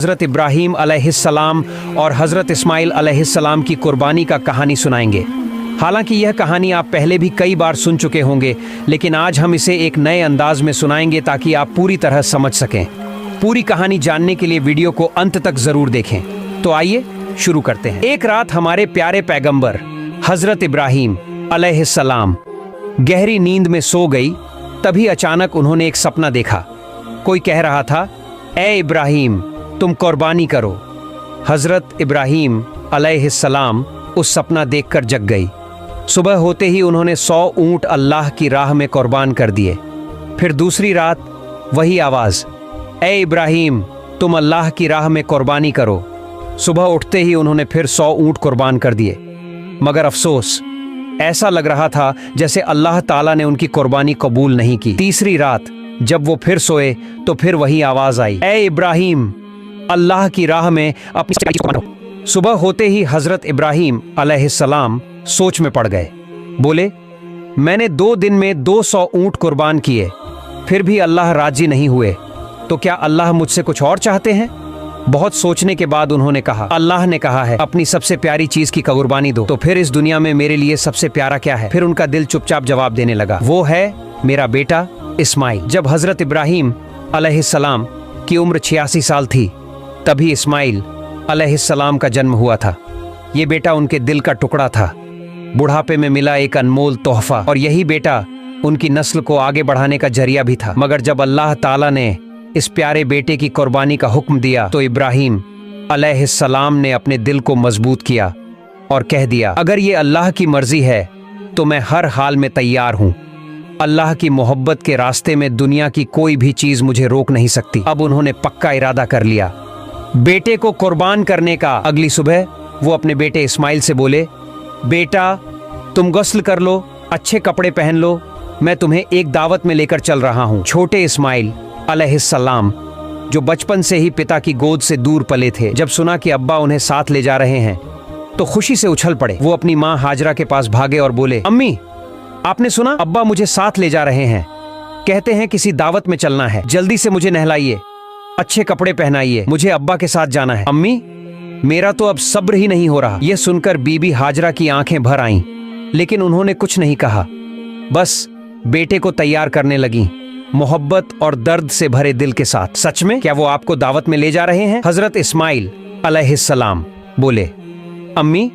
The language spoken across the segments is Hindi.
हज़रत इब्राहीम अलैहिस्सलाम और हज़रत इस्माइल अलैहिस्सलाम की कुर्बानी का कहानी सुनाएंगे। हालांकि यह कहानी आप पहले भी कई बार सुन चुके होंगे, लेकिन आज हम इसे एक नए अंदाज में सुनाएंगे ताकि आप पूरी तरह समझ सकें। पूरी कहानी जानने के लिए वीडियो को अंत तक ज़रूर देखें। तो आइए शुरू करते हैं। एक रात हमारे प्यारे पैगंबर हज़रत इब्राहीम अलैहिस्सलाम गहरी नींद में सो गई। तभी अचानक उन्होंने एक सपना देखा। कोई कह रहा था, ए इब्राहीम, तुम कुर्बानी करो। हज़रत इब्राहीम अलैहिस्सलाम उस सपना देखकर जग गई। सुबह होते ही उन्होंने 100 ऊँट अल्लाह की राह में कुर्बान कर दिए। फिर दूसरी रात वही आवाज़, ए इब्राहीम, तुम अल्लाह की राह में कुर्बानी करो। सुबह उठते ही उन्होंने फिर 100 ऊँट कुर्बान कर दिए। मगर अफसोस, ऐसा लग रहा था जैसे अल्लाह ताला ने उनकी कुर्बानी कबूल नहीं की। तीसरी रात जब वो फिर सोए तो फिर वही आवाज़ आई, ए इब्राहीम, अल्लाह की राह में अपनी। सुबह होते ही हज़रत इब्राहीम अलैहिस्सलाम सोच में पड़ गए। बोले, मैंने 2 दिन में 200 ऊँट कुर्बान किए, फिर भी अल्लाह राजी नहीं हुए, तो क्या अल्लाह मुझसे कुछ और चाहते हैं? बहुत सोचने के बाद उन्होंने कहा, अल्लाह ने कहा है अपनी सबसे प्यारी चीज की कुर्बानी दो, तो फिर इस दुनिया में मेरे लिए सबसे प्यारा क्या है? फिर उनका दिल चुपचाप जवाब देने लगा, वो है मेरा बेटा इस्माइल। जब हज़रत इब्राहीम अलैहिस्सलाम की उम्र 86 साल थी, तभी इस्माइल अलैहिस्सलाम का जन्म हुआ था। ये बेटा उनके दिल का टुकड़ा था, बुढ़ापे में मिला एक अनमोल तोहफा, और यही बेटा उनकी नस्ल को आगे बढ़ाने का जरिया भी था। मगर जब अल्लाह ताला ने इस प्यारे बेटे की कुर्बानी का हुक्म दिया तो इब्राहीम अलैहिस्सलाम ने अपने दिल को मजबूत किया और कह दिया, अगर ये अल्लाह की मर्जी है तो मैं हर हाल में तैयार हूँ। अल्लाह की मोहब्बत के रास्ते में दुनिया की कोई भी चीज मुझे रोक नहीं सकती। अब उन्होंने पक्का इरादा कर लिया बेटे को कुर्बान करने का। अगली सुबह वो अपने बेटे इस्माइल से बोले, बेटा, तुम गुस्ल कर लो, अच्छे कपड़े पहन लो, मैं तुम्हें एक दावत में लेकर चल रहा हूँ। छोटे इस्माइल अलैहिस्सलाम, जो बचपन से ही पिता की गोद से दूर पले थे, जब सुना कि अब्बा उन्हें साथ ले जा रहे हैं तो खुशी से उछल पड़े। वो अपनी माँ हाजरा के पास भागे और बोले, अम्मी, आपने सुना? अब्बा मुझे साथ ले जा रहे हैं, कहते हैं किसी दावत में चलना है, जल्दी से मुझे नहलाइए, अच्छे कपड़े पहनाइए, मुझे अब्बा के साथ जाना है। अम्मी, मेरा तो अब सब्र ही नहीं हो रहा। यह सुनकर बीबी हाजरा की आंखें भर आईं, लेकिन उन्होंने कुछ नहीं कहा, बस बेटे को तैयार करने लगी, मोहब्बत और दर्द से भरे दिल के साथ। सच में क्या वो आपको दावत में ले जा रहे हैं? हज़रत इस्माइल अलैहिस्सलाम बोले, अम्मी,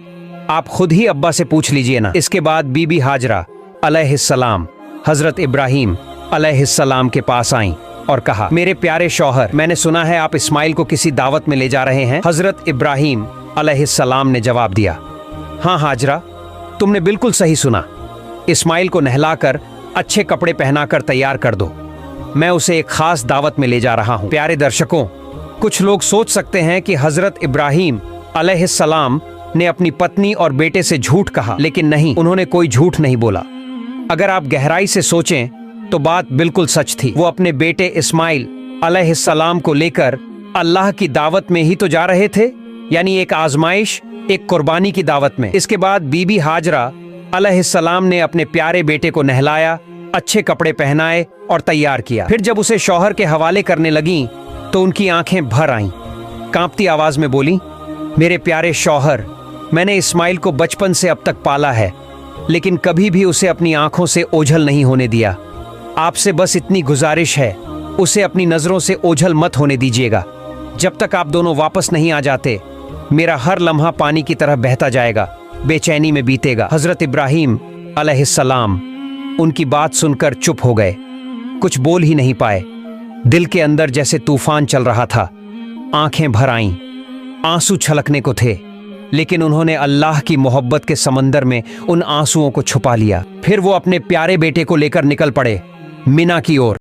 आप खुद ही अब्बा से पूछ लीजिए ना। इसके बाद बीबी हाजरा अलैहिस्सलाम हज़रत इब्राहीम अलैहिस्सलाम के पास आईं और कहा, मेरे प्यारे शौहर, मैंने सुना है आप इस्माइल को किसी दावत में ले जा रहे हैं। हज़रत इब्राहीम अलैहिस्सलाम ने जवाब दिया, हाँ हाजरा, तुमने बिल्कुल सही सुना। इस्माइल को नहलाकर अच्छे कपड़े पहनाकर तैयार कर दो, मैं उसे एक खास दावत में ले जा रहा हूँ। प्यारे दर्शकों, कुछ लोग सोच सकते हैं कि हज़रत इब्राहीम अलैहिस्सलाम ने अपनी पत्नी और बेटे से झूठ कहा, लेकिन नहीं, उन्होंने कोई झूठ नहीं बोला। अगर आप गहराई से सोचें तो बात बिल्कुल सच थी। वो अपने बेटे इस्माइल अलैहिस्सलाम को लेकर अल्लाह की दावत में ही तो जा रहे थे, यानी एक आजमाइश, एक कुर्बानी की दावत में। इसके बाद बीबी हाजरा अलैहिस्सलाम ने अपने प्यारे बेटे को नहलाया, अच्छे कपड़े पहनाए और तैयार किया। फिर जब उसे शौहर के हवाले करने लगीं तो उनकी आंखें भर आईं। कांपती आवाज में बोली, मेरे प्यारे शौहर, मैंने इस्माइल को बचपन से अब तक पाला है, लेकिन कभी भी उसे अपनी आंखों से ओझल नहीं होने दिया। आपसे बस इतनी गुजारिश है, उसे अपनी नजरों से ओझल मत होने दीजिएगा। जब तक आप दोनों वापस नहीं आ जाते, मेरा हर लम्हा पानी की तरह बहता जाएगा, बेचैनी में बीतेगा। हज़रत इब्राहीम अलैहिस्सलाम उनकी बात सुनकर चुप हो गए, कुछ बोल ही नहीं पाए। दिल के अंदर जैसे तूफान चल रहा था, आंखें भर आईं, आंसू छलकने को थे, लेकिन उन्होंने अल्लाह की मोहब्बत के समंदर में उन आंसुओं को छुपा लिया। फिर वो अपने प्यारे बेटे को लेकर निकल पड़े मिना की ओर।